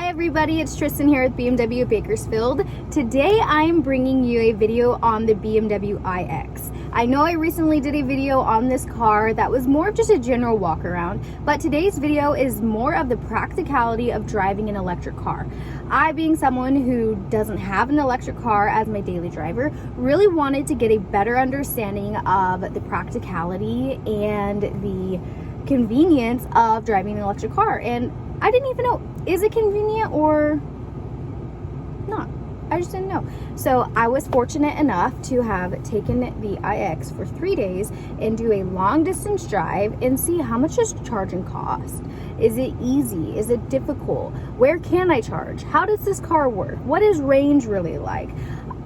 Hi everybody, it's Tristan here with BMW Bakersfield. Today I'm bringing you a video on the BMW iX. I know I recently did a video on this car that was more of just a general walk around, but today's video is more of the practicality of driving an electric car. I, being someone who doesn't have an electric car as my daily driver, really wanted to get a better understanding of the practicality and the convenience of driving an electric car. And I didn't even know, is it convenient or not? I just didn't know. So I was fortunate enough to have taken the iX for 3 days and do a long distance drive and see how much does charging cost. Is it easy? Is it difficult? Where can I charge? How does this car work? What is range really like?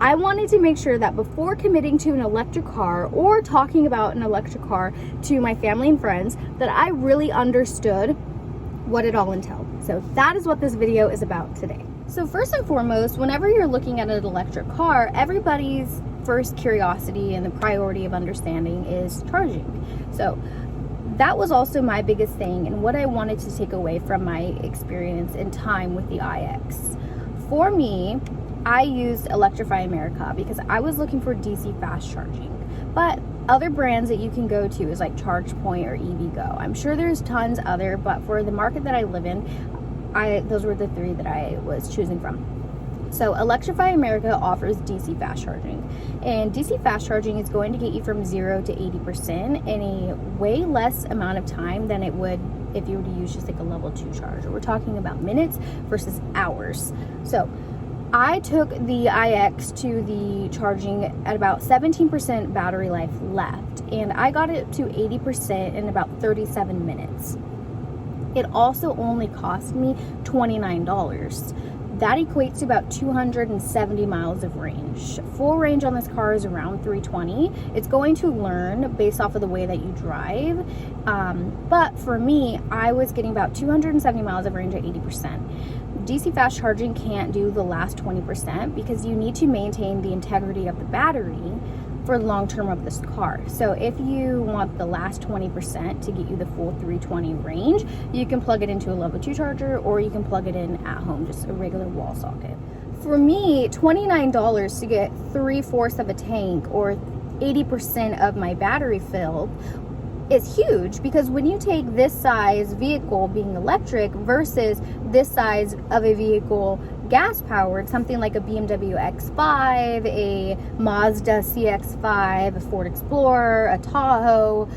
I wanted to make sure that before committing to an electric car or talking about an electric car to my family and friends, that I really understood what it all entailed. So that is what this video is about today. So first and foremost, whenever you're looking at an electric car, everybody's first curiosity and the priority of understanding is charging. So that was also my biggest thing and what I wanted to take away from my experience and time with the iX. For me, I used Electrify America because I was looking for DC fast charging. But other brands that you can go to is like ChargePoint or EVgo. I'm sure there's tons other, but for the market that I live in, those were the three that I was choosing from. So Electrify America offers DC fast charging, and DC fast charging is going to get you from 0 to 80% in a way less amount of time than it would if you were to use just like a level 2 charger. We're talking about minutes versus hours. So I took the iX to the charging at about 17% battery life left, and I got it to 80% in about 37 minutes. It also only cost me $29. That equates to about 270 miles of range. Full range on this car is around 320. It's going to learn based off of the way that you drive. But for me, I was getting about 270 miles of range at 80%. DC fast charging can't do the last 20% because you need to maintain the integrity of the battery for the long term of this car. So if you want the last 20% to get you the full 320 range, you can plug it into a level 2 charger or you can plug it in at home, just a regular wall socket. For me, $29 to get 3/4 of a tank or 80% of my battery filled is huge, because when you take this size vehicle being electric versus this size of a vehicle gas powered, something like a BMW X5, a Mazda CX-5, a Ford Explorer, a Tahoe,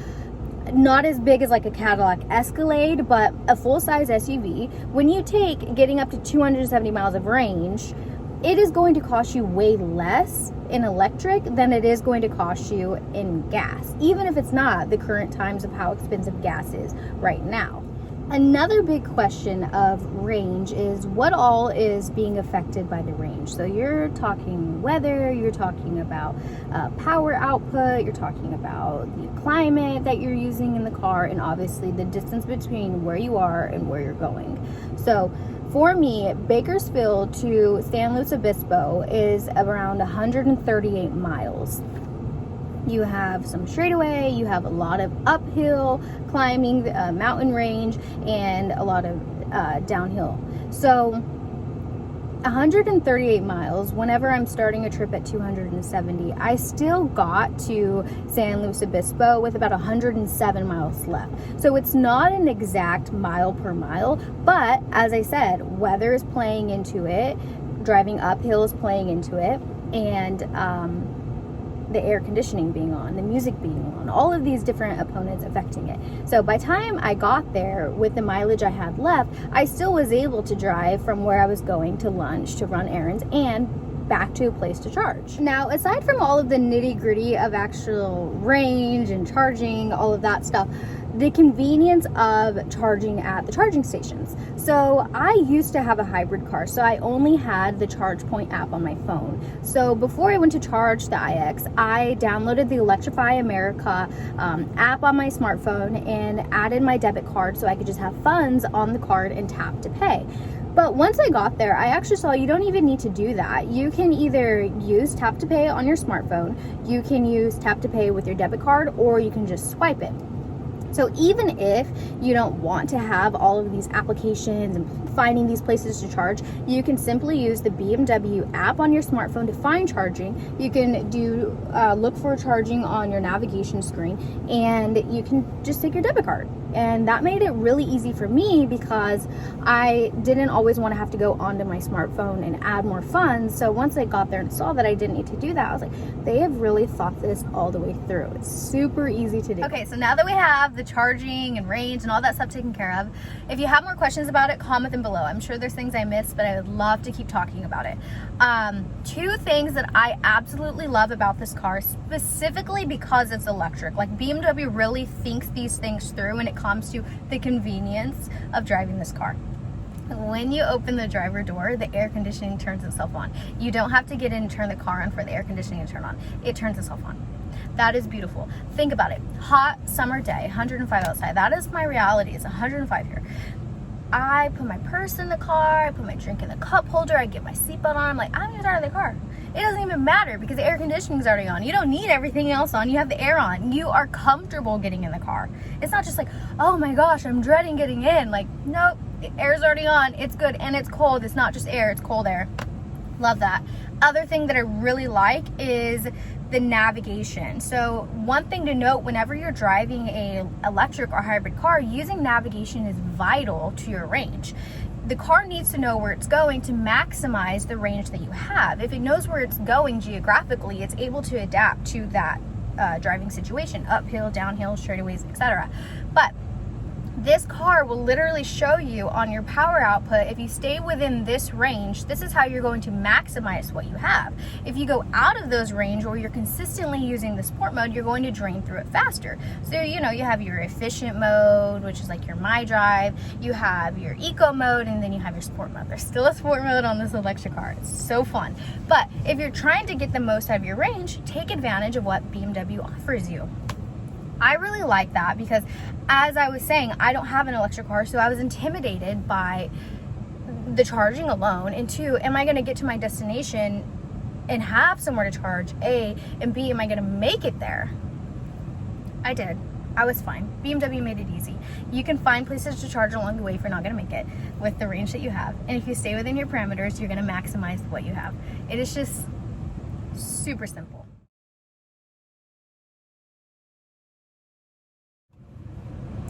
not as big as like a Cadillac Escalade, but a full-size SUV, when you take getting up to 270 miles of range, it is going to cost you way less in electric than it is going to cost you in gas, even if it's not the current times of how expensive gas is right now. Another big question of range is what all is being affected by the range. So you're talking weather, you're talking about power output, you're talking about the climate that you're using in the car, and obviously the distance between where you are and where you're going. So for me, Bakersfield to San Luis Obispo is around 138 miles. You have some straightaway, you have a lot of uphill climbing, mountain range, and a lot of downhill. So 138 miles, whenever I'm starting a trip at 270, I still got to San Luis Obispo with about 107 miles left. So it's not an exact mile per mile, but as I said, weather is playing into it, driving uphill is playing into it, and the air conditioning being on, the music being on, all of these different opponents affecting it. So by the time I got there with the mileage I had left, I still was able to drive from where I was going to lunch, to run errands, and back to a place to charge. Now, aside from all of the nitty-gritty of actual range and charging, all of that stuff, the convenience of charging at the charging stations. So I used to have a hybrid car, so I only had the ChargePoint app on my phone. So before I went to charge the iX, I downloaded the Electrify America app on my smartphone and added my debit card so I could just have funds on the card and tap to pay. But once I got there, I actually saw you don't even need to do that. You can either use tap to pay on your smartphone, you can use tap to pay with your debit card, or you can just swipe it. So even if you don't want to have all of these applications and finding these places to charge, you can simply use the BMW app on your smartphone to find charging. You can do look for charging on your navigation screen, and you can just take your debit card. And that made it really easy for me because I didn't always want to have to go onto my smartphone and add more funds. So once I got there and saw that I didn't need to do that, I was like, they have really thought this all the way through. It's super easy to do. Okay, so now that we have the charging and range and all that stuff taken care of, if you have more questions about it, comment them below. I'm sure there's things I missed, but I would love to keep talking about it. Two things that I absolutely love about this car, specifically because it's electric. Like, BMW really thinks these things through when it comes to the convenience of driving this car. When you open the driver door, the air conditioning turns itself on. You don't have to get in and turn the car on for the air conditioning to turn on. It turns itself on. That is beautiful. Think about it. Hot summer day, 105 outside. That is my reality. It's 105 here. I put my purse in the car, I put my drink in the cup holder, I get my seatbelt on. I'm like, I'm gonna start the car. It doesn't even matter because the air conditioning is already on. You don't need everything else on. You have the air on. You are comfortable getting in the car. It's not just like, oh my gosh, I'm dreading getting in. Like, nope, the air's already on. It's good, and it's cold. It's not just air, it's cold air. Love that. Other thing that I really like is the navigation. So one thing to note, whenever you're driving a electric or hybrid car, using navigation is vital to your range. The car needs to know where it's going to maximize the range that you have. If it knows where it's going geographically, it's able to adapt to that driving situation, uphill, downhill, straightaways, etc. But this car will literally show you on your power output, if you stay within this range, this is how you're going to maximize what you have. If you go out of those range, or you're consistently using the sport mode, you're going to drain through it faster. So, you know, you have your efficient mode, which is like your My Drive, you have your eco mode, and then you have your sport mode. There's still a sport mode on this electric car. It's so fun. But if you're trying to get the most out of your range, take advantage of what BMW offers you. I really like that because, as I was saying, I don't have an electric car, so I was intimidated by the charging alone. And two, am I going to get to my destination and have somewhere to charge? A, and B, am I going to make it there? I did. I was fine. BMW made it easy. You can find places to charge along the way if you're not going to make it with the range that you have. And if you stay within your parameters, you're going to maximize what you have. It is just super simple.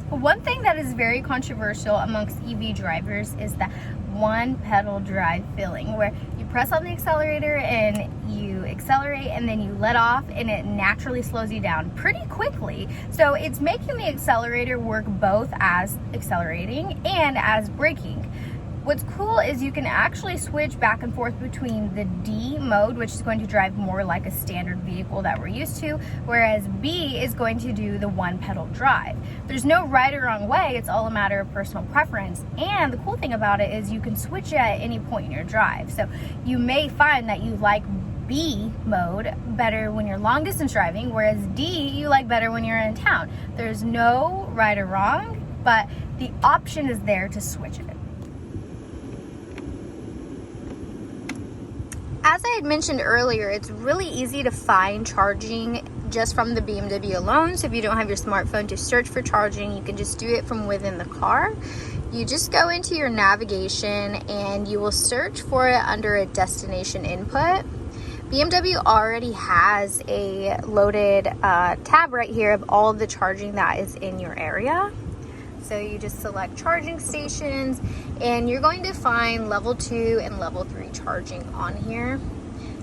One thing that is very controversial amongst EV drivers is that one pedal drive feeling, where you press on the accelerator and you accelerate and then you let off, and it naturally slows you down pretty quickly. So it's making the accelerator work both as accelerating and as braking. What's cool is you can actually switch back and forth between the D mode, which is going to drive more like a standard vehicle that we're used to, whereas B is going to do the one pedal drive. There's no right or wrong way, it's all a matter of personal preference. And the cool thing about it is you can switch it at any point in your drive. So you may find that you like B mode better when you're long distance driving, whereas D you like better when you're in town. There's no right or wrong, but the option is there to switch it. As I had mentioned earlier, it's really easy to find charging just from the BMW alone. So if you don't have your smartphone to search for charging, you can just do it from within the car. You just go into your navigation and you will search for it under a destination input. BMW already has a loaded tab right here of all of the charging that is in your area. So you just select charging stations, and you're going to find level 2 and level 3 charging on here.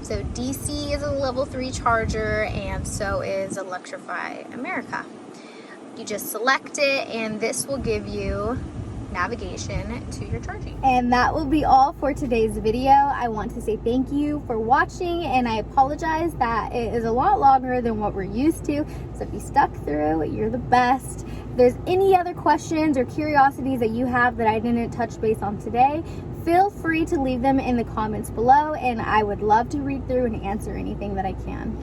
So DC is a level 3 charger, and so is Electrify America. You just select it, and this will give you navigation to your charging. And that will be all for today's video. I want to say thank you for watching, and I apologize that it is a lot longer than what we're used to. So if you stuck through, you're the best. If there's any other questions or curiosities that you have that I didn't touch base on today, feel free to leave them in the comments below, and I would love to read through and answer anything that I can.